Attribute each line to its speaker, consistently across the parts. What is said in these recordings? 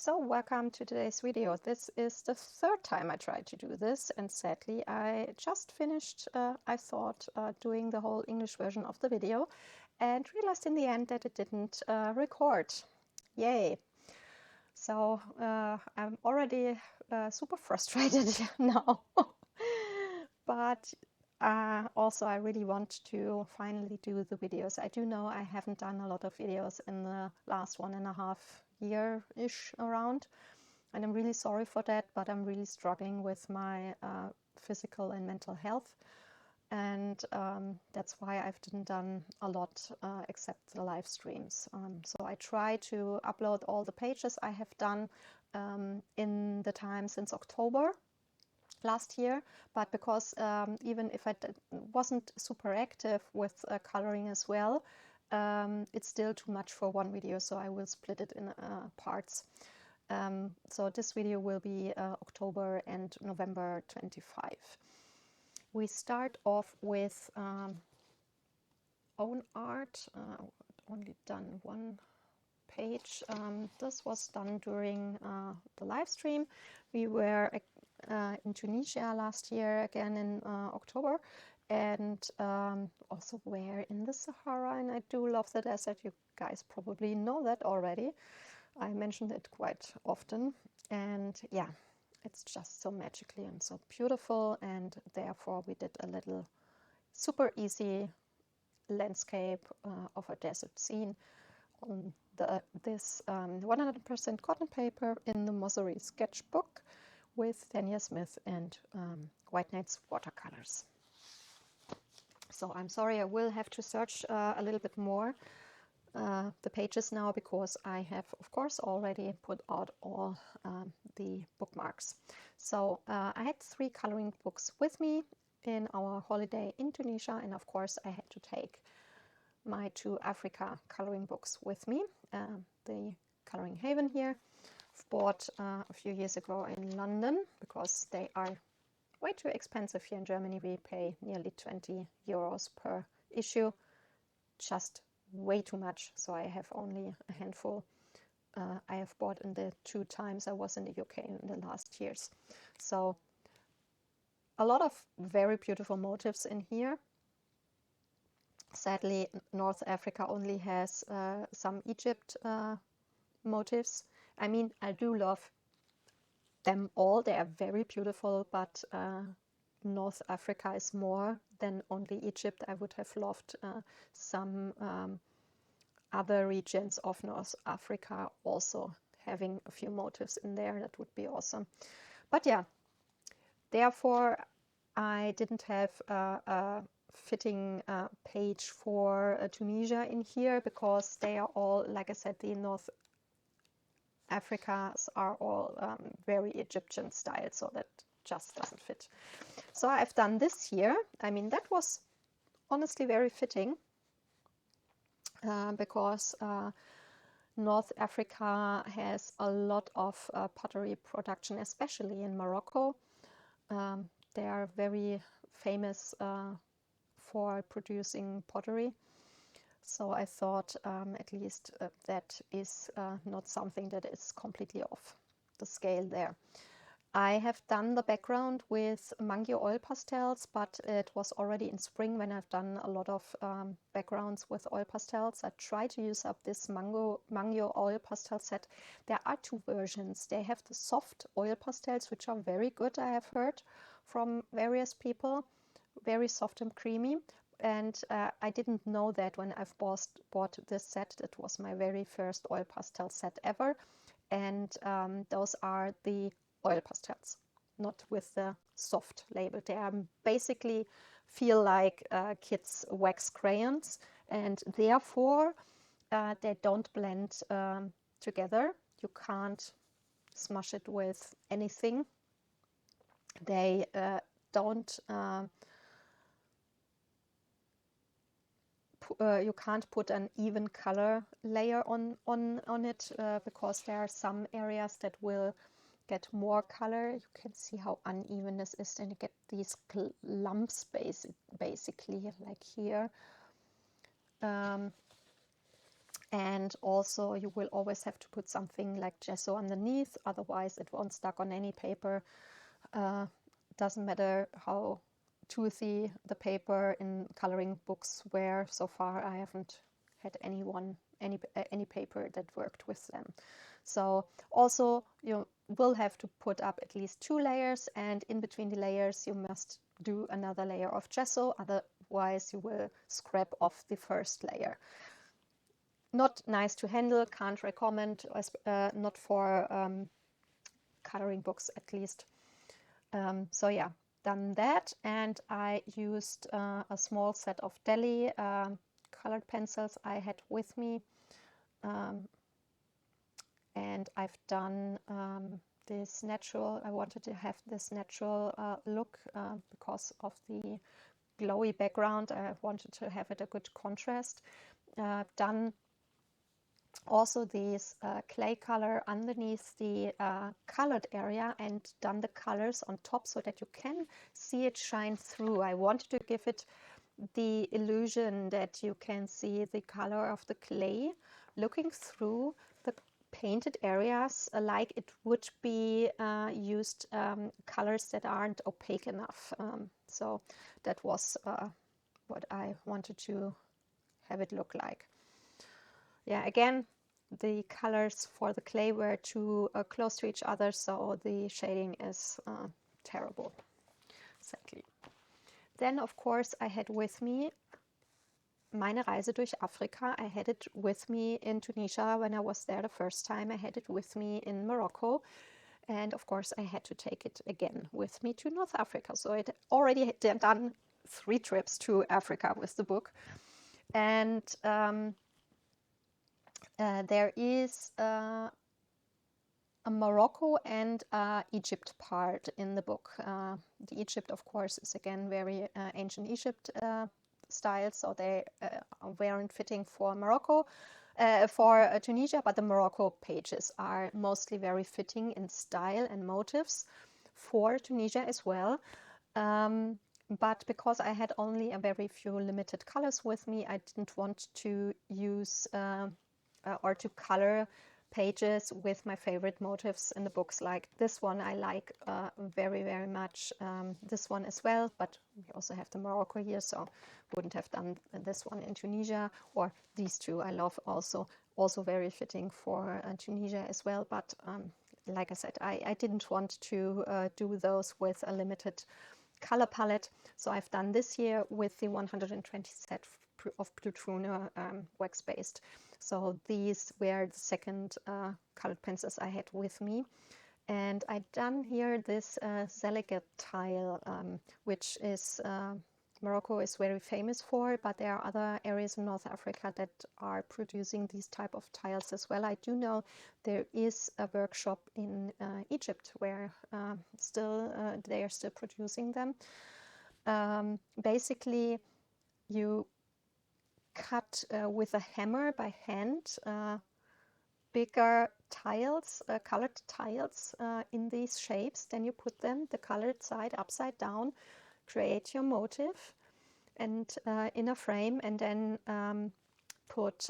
Speaker 1: So welcome to today's video. This is the third time I tried to do this, and sadly I just finished, I thought, doing the whole English version of the video and realized in the end that it didn't record. Yay! So I'm already super frustrated now. But also I really want to finally do the videos. I do know I haven't done a lot of videos in the last 1.5 year-ish around, and I'm really sorry for that, but I'm really struggling with my physical and mental health, and that's why I've didn't done a lot except the live streams. So I try to upload all the pages I have done in the time since October last year, but because even if I wasn't super active with coloring as well, it's still too much for one video, so I will split it in parts. So this video will be October and November 25. We start off with own art. Only done one page. This was done during the live stream. We were in Tunisia last year, again in October, and also were in the Sahara, and I do love the desert. You guys probably know that already. I mentioned it quite often, and yeah, it's just so magically and so beautiful, and therefore we did a little super easy landscape of a desert scene on this 100% cotton paper in the Mossery sketchbook with Tanya Smith and White Nights watercolors. So I'm sorry, I will have to search a little bit more the pages now, because I have, of course, already put out all the bookmarks. So I had 3 coloring books with me in our holiday in Tunisia, and of course I had to take my 2 Africa coloring books with me. The Coloring Haven here, I've bought a few years ago in London, because they are way too expensive here in Germany. We pay nearly 20 euros per issue, just way too much. So I have only a handful I have bought in the 2 times I was in the UK in the last years. So a lot of very beautiful motifs in here. Sadly, North Africa only has some Egypt motifs. I mean, I do love them all. They are very beautiful, but North Africa is more than only Egypt. I would have loved some other regions of North Africa also having a few motifs in there. That would be awesome. But yeah, therefore I didn't have a fitting page for Tunisia in here, because they are all, like I said, the North Africas are all very Egyptian style, so that just doesn't fit. So I've done this here. I mean, that was honestly very fitting, because North Africa has a lot of pottery production, especially in Morocco. They are very famous for producing pottery. So I thought at least that is not something that is completely off the scale there. I have done the background with Mangio oil pastels, but it was already in spring when I've done a lot of backgrounds with oil pastels. I try to use up this Mangio oil pastel set. There are 2 versions. They have the soft oil pastels, which are very good, I have heard from various people, very soft and creamy. And I didn't know that when I've bought this set. It was my very first oil pastel set ever. And those are the oil pastels, not with the soft label. They are basically feel like kids' wax crayons, and therefore they don't blend together. You can't smush it with anything. They don't you can't put an even color layer on it, because there are some areas that will get more color. You can see how uneven this is, and you get these lumps basically, like here. And also you will always have to put something like gesso underneath, otherwise it won't stuck on any paper. Doesn't matter how toothy the paper in coloring books were. So far I haven't had any paper that worked with them. So also you will have to put up at least 2 layers, and in between the layers you must do another layer of gesso, otherwise you will scrap off the first layer. Not nice to handle, can't recommend, not for coloring books at least. So yeah, done that, and I used a small set of Deli colored pencils I had with me, and I've done this natural, I wanted to have this natural look because of the glowy background. I wanted to have it a good contrast. Done also this clay color underneath the colored area, and done the colors on top so that you can see it shine through. I wanted to give it the illusion that you can see the color of the clay looking through the painted areas, like it would be used colors that aren't opaque enough. So that was what I wanted to have it look like. Yeah, again, the colors for the clay were too close to each other, so the shading is terrible, sadly. Then, of course, I had with me Meine Reise durch Afrika. I had it with me in Tunisia when I was there the first time. I had it with me in Morocco. And of course, I had to take it again with me to North Africa. So I already had done 3 trips to Africa with the book. And there is a Morocco and Egypt part in the book. The Egypt, of course, is again very ancient Egypt style, so they weren't fitting for Morocco, for Tunisia, but the Morocco pages are mostly very fitting in style and motifs for Tunisia as well. But because I had only a very few limited colors with me, I didn't want to use or to color pages with my favorite motifs in the books. Like this one I like very, very much. This one as well, but we also have the Morocco here, so wouldn't have done this one in Tunisia. Or these two I love also very fitting for Tunisia as well. But like I said, I didn't want to do those with a limited color palette. So I've done this year with the 120 set of Bluetooth wax-based. So these were the second colored pencils I had with me. And I've done here this Szeliget tile, which is Morocco is very famous for, but there are other areas in North Africa that are producing these type of tiles as well. I do know there is a workshop in Egypt where they are still producing them. Basically, you cut with a hammer by hand bigger tiles, colored tiles in these shapes. Then you put them the colored side upside down, create your motif and in a frame, and then put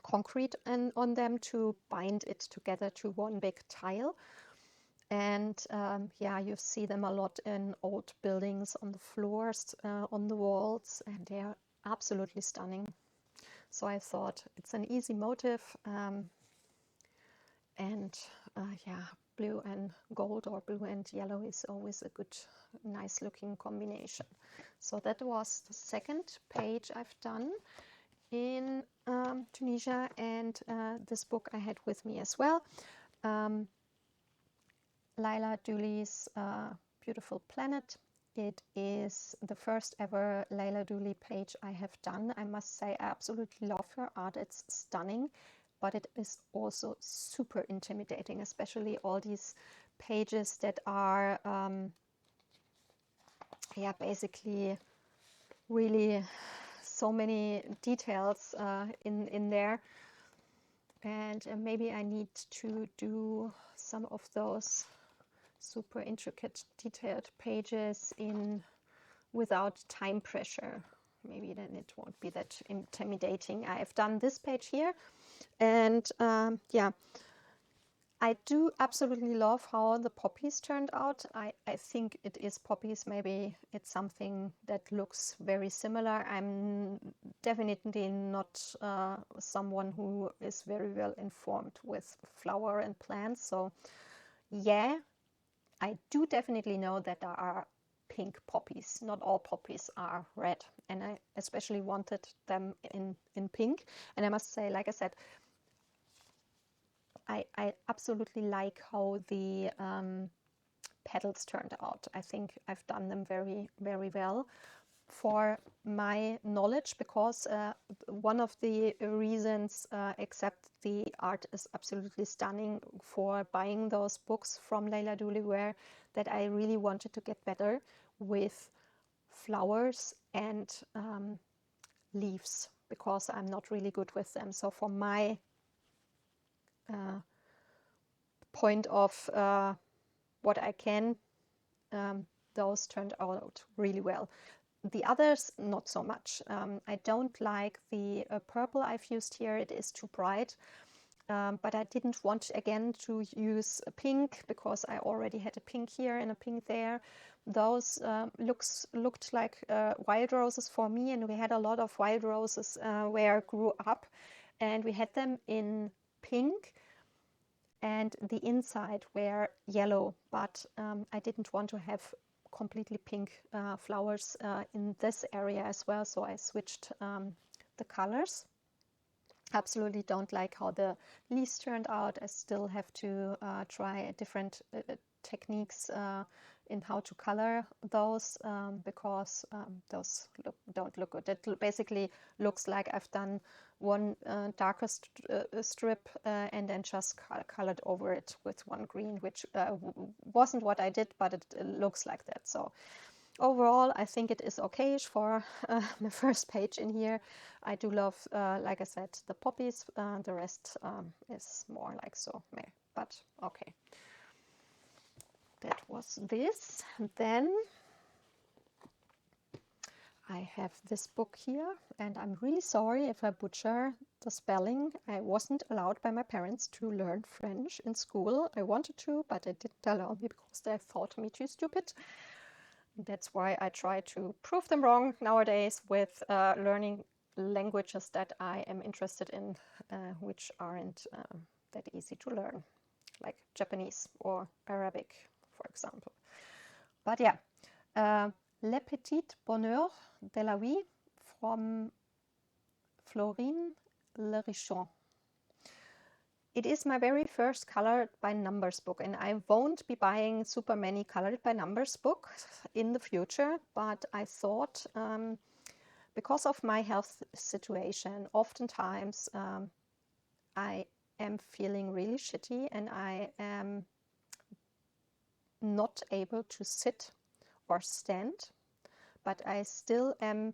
Speaker 1: concrete on them to bind it together to one big tile. And yeah, you see them a lot in old buildings, on the floors, on the walls, and they are absolutely stunning. So I thought it's an easy motif, and yeah, blue and gold or blue and yellow is always a good, nice looking combination. So that was the second page I've done in Tunisia, and this book I had with me as well. Laila Dooley's Beautiful Planet. It is the first ever Laila Dooley page I have done. I must say I absolutely love her art. It's stunning, but it is also super intimidating, especially all these pages that are yeah, basically really so many details in there. And maybe I need to do some of those super intricate detailed pages in without time pressure, maybe then it won't be that intimidating. I've done this page here, and yeah, I do absolutely love how the poppies turned out. I think it is poppies. Maybe it's something that looks very similar. I'm definitely not someone who is very well informed with flower and plants. So yeah, I do definitely know that there are pink poppies. Not all poppies are red. And I especially wanted them in pink. And I must say, like I said, I absolutely like how the petals turned out. I think I've done them very, very well for my knowledge, because one of the reasons, except the art is absolutely stunning, for buying those books from Leila Dooley were that I really wanted to get better with flowers and leaves, because I'm not really good with them. So for my point of what I can, those turned out really well. The others, not so much. I don't like the purple I've used here. It is too bright. But I didn't want, again, to use a pink, because I already had a pink here and a pink there. Those looked like wild roses for me, and we had a lot of wild roses where I grew up, and we had them in pink, and the inside were yellow, but I didn't want to have completely pink flowers in this area as well, so I switched the colors. Absolutely don't like how the leaves turned out. I still have to try different techniques in how to color those, because those don't look good. It basically looks like I've done one darker strip and then just colored over it with one green, which wasn't what I did, but it looks like that. So overall, I think it is okay for my first page in here. I do love, like I said, the poppies. The rest is more like so, but okay. That was this. Then I have this book here, and I'm really sorry if I butcher the spelling. I wasn't allowed by my parents to learn French in school. I wanted to, but they didn't allow me because they thought me too stupid. That's why I try to prove them wrong nowadays with learning languages that I am interested in, which aren't that easy to learn, like Japanese or Arabic, for example. But yeah, Le Petit Bonheur de la Vie from Florine Le Richon. It is my very first Colored by Numbers book, and I won't be buying super many Colored by Numbers books in the future, but I thought, because of my health situation, oftentimes I am feeling really shitty and I am not able to sit or stand, but I still am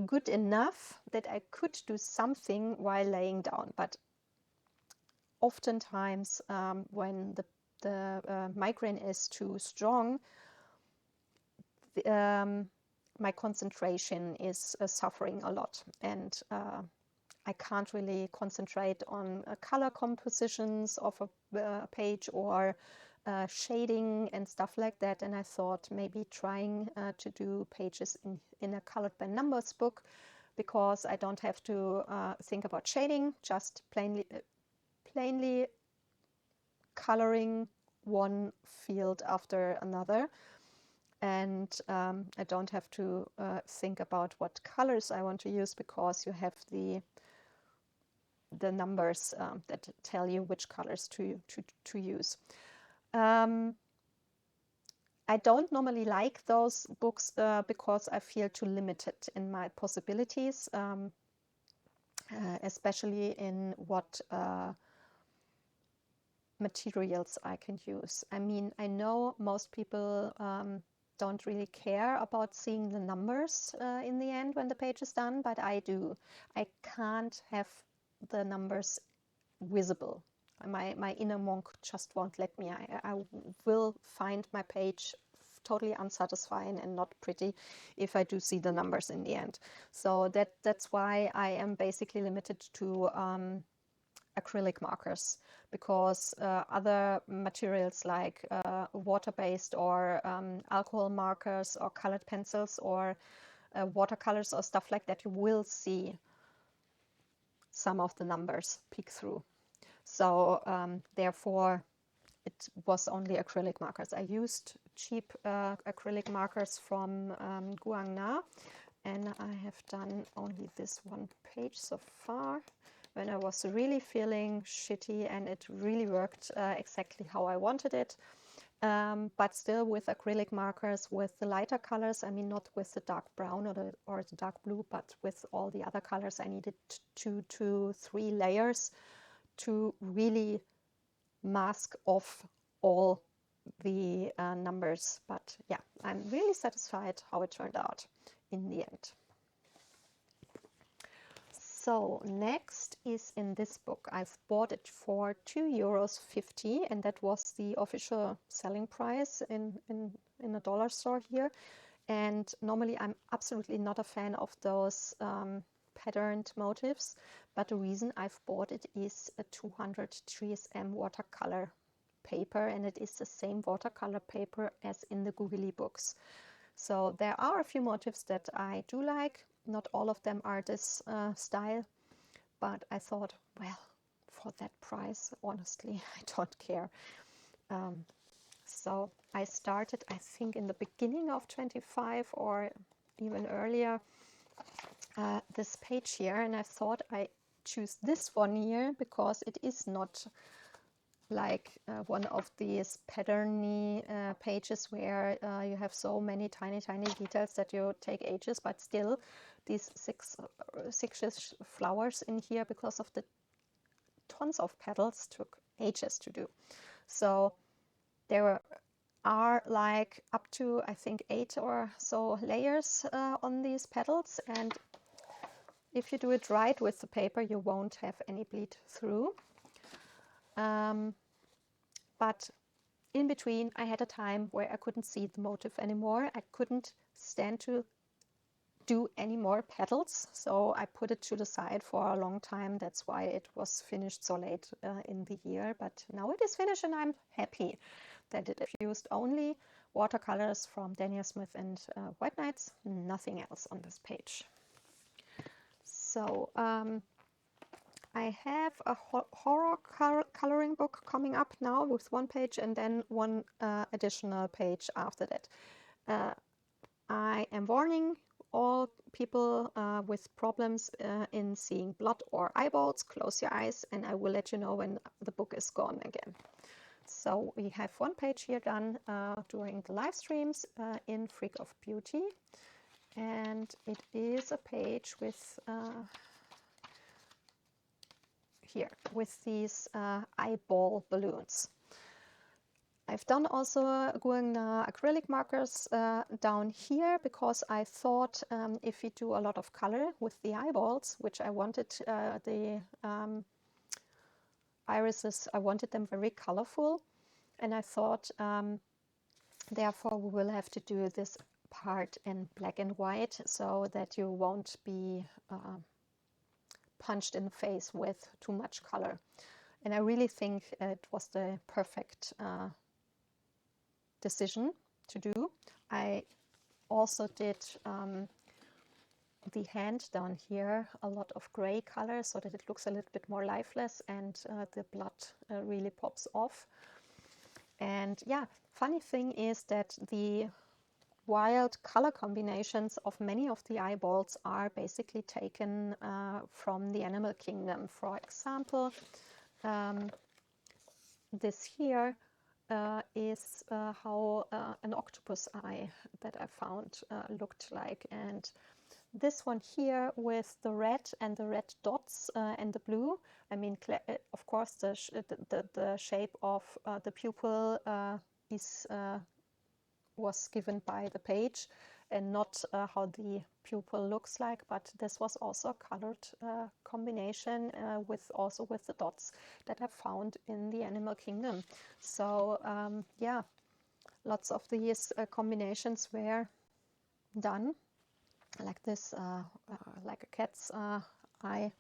Speaker 1: good enough that I could do something while laying down. But oftentimes when the migraine is too strong, my concentration is suffering a lot, and I can't really concentrate on color compositions of a page or shading and stuff like that. And I thought maybe trying to do pages in a Colored by Numbers book, because I don't have to think about shading, just plainly coloring one field after another. And I don't have to think about what colors I want to use, because you have the numbers that tell you which colors to use. I don't normally like those books because I feel too limited in my possibilities, especially in what materials I can use. I mean, I know most people don't really care about seeing the numbers in the end when the page is done, but I do. I can't have the numbers visible. My inner monk just won't let me. I will find my page totally unsatisfying and not pretty if I do see the numbers in the end. So that's why I am basically limited to acrylic markers, because other materials like water-based or alcohol markers or colored pencils or watercolors or stuff like that, you will see some of the numbers peek through. So therefore it was only acrylic markers. I used cheap acrylic markers from Guangna, and I have done only this one page so far, when I was really feeling shitty, and it really worked exactly how I wanted it. But still with acrylic markers, with the lighter colors, I mean not with the dark brown or the dark blue, but with all the other colors, I needed 2 to 3 layers to really mask off all the numbers. But yeah, I'm really satisfied how it turned out in the end. So next is in this book. I've bought it for €2.50, and that was the official selling price in a dollar store here. And normally I'm absolutely not a fan of those patterned motifs, but the reason I've bought it is a 200 GSM watercolor paper, and it is the same watercolor paper as in the Googly books. So there are a few motifs that I do like. Not all of them are this style, but I thought, well, for that price, honestly, I don't care. So I started, I think, in the beginning of 25 or even earlier, this page here, and I thought I choose this one here because it is not like one of these patterny pages where you have so many tiny details that you take ages, but still these six flowers in here, because of the tons of petals, took ages to do. So there are like up to, I think, 8 or so layers on these petals, and if you do it right with the paper, you won't have any bleed through. But in between, I had a time where I couldn't see the motif anymore. I couldn't stand to do any more petals, so I put it to the side for a long time. That's why it was finished so late in the year, but now it is finished, and I'm happy that it used only watercolors from Daniel Smith and White Nights, nothing else on this page. So I have a horror coloring book coming up now with 1 page, and then 1 additional page after that. I am warning all people with problems in seeing blood or eyeballs. Close your eyes, and I will let you know when the book is gone again. So we have 1 page here done during the live streams in Freak of Beauty, and it is a page with here with these eyeball balloons. I've done also Guangna acrylic markers down here, because I thought if we do a lot of color with the eyeballs, which I wanted the irises, I wanted them very colorful, and I thought therefore we will have to do this part in black and white, so that you won't be punched in the face with too much color. And I really think it was the perfect decision to do. I also did the hand down here a lot of gray color, so that it looks a little bit more lifeless, and the blood really pops off. And yeah, funny thing is that the wild color combinations of many of the eyeballs are basically taken from the animal kingdom. For example, this here is how an octopus eye that I found looked like, and this one here with the red and the red dots and the blue, I mean, of course the shape of the pupil was given by the page, and not how the pupil looks like, but this was also a colored combination with the dots that I found in the animal kingdom. So yeah, lots of these combinations were done, like this, like a cat's eye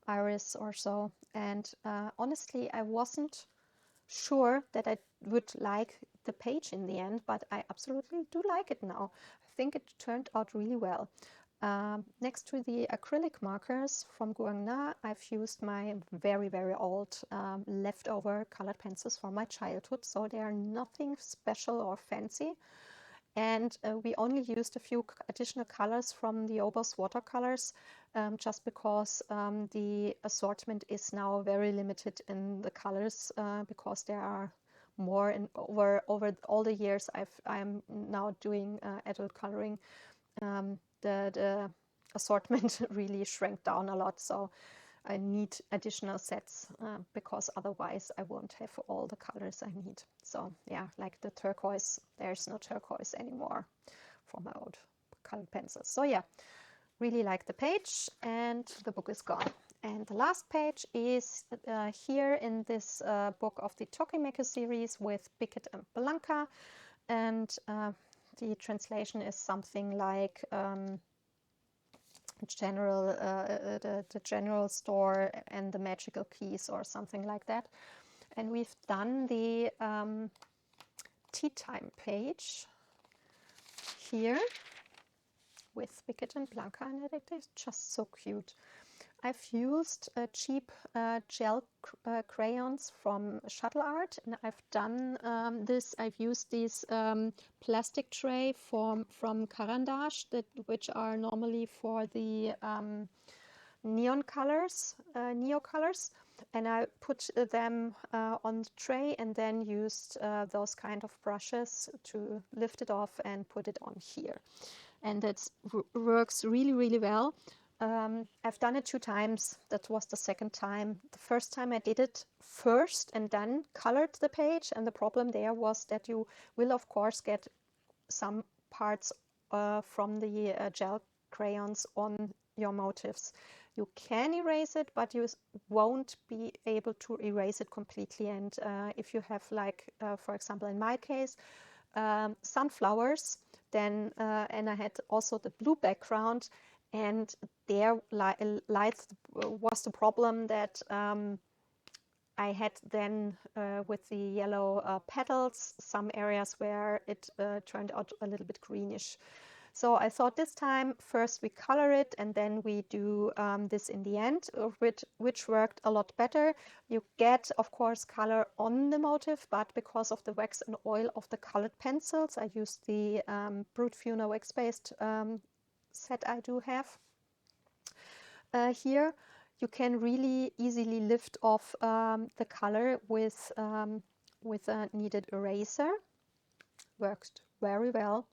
Speaker 1: iris or so. And honestly, I wasn't sure that I would like the page in the end, but I absolutely do like it now. I think it turned out really well. Next to the acrylic markers from Guangna, I've used my very, very old leftover colored pencils from my childhood, so they are nothing special or fancy. And we only used a few additional colors from the Obos watercolors, just because the assortment is now very limited in the colors, because there are more, and over all the years I'm now doing adult coloring, the assortment really shrank down a lot. So I need additional sets, because otherwise I won't have all the colors I need. So yeah, like the turquoise, there's no turquoise anymore from my old colored pencils. So yeah, really like the page, and the book is gone. And the last page is here in this book of the Tokimeki series with Bicket and Blanca, and the translation is something like the general store and the magical keys, or something like that. And we've done the tea time page here with Bicket and Blanca, and it is just so cute. I've used cheap gel crayons from Shuttle Art, and I've done this. I've used these plastic tray from Carandash, which are normally for the neon colors, neo colors, and I put them on the tray, and then used those kind of brushes to lift it off and put it on here, and it works really, really well. I've done it 2 times. That was the second time. The first time I did it first and then colored the page, and the problem there was that you will of course get some parts from the gel crayons on your motifs. You can erase it, but you won't be able to erase it completely. And if you have, like, for example, in my case, sunflowers, then and I had also the blue background, and there was the problem that I had then with the yellow petals, some areas where it turned out a little bit greenish. So I thought this time first we color it, and then we do this in the end, which worked a lot better. You get, of course, color on the motif, but because of the wax and oil of the colored pencils, I used the Brut Funer wax-based set I do have here. You can really easily lift off the color with a kneaded eraser. Worked very well.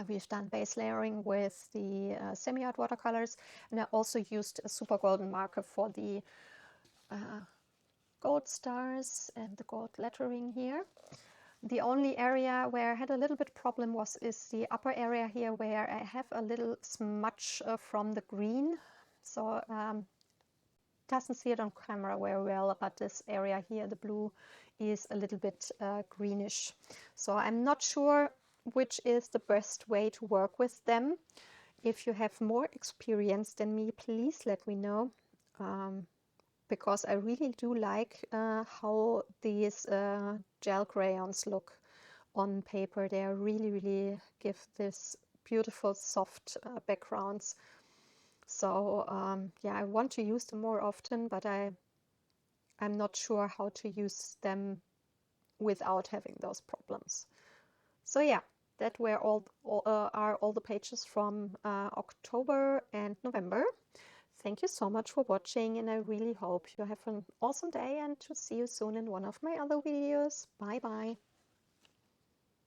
Speaker 1: We've done base layering with the semi-art watercolors, and I also used a super golden marker for the gold stars and the gold lettering here. The only area where I had a little bit problem is the upper area here, where I have a little smudge from the green. So doesn't see it on camera very well, but this area here, the blue, is a little bit greenish. So I'm not sure which is the best way to work with them. If you have more experience than me, please let me know, because I really do like how these gel crayons look on paper. They really, really give this beautiful soft backgrounds. So yeah, I want to use them more often, but I'm not sure how to use them without having those problems. So yeah, that were all the pages from October and November. Thank you so much for watching, and I really hope you have an awesome day, and to see you soon in one of my other videos. Bye bye.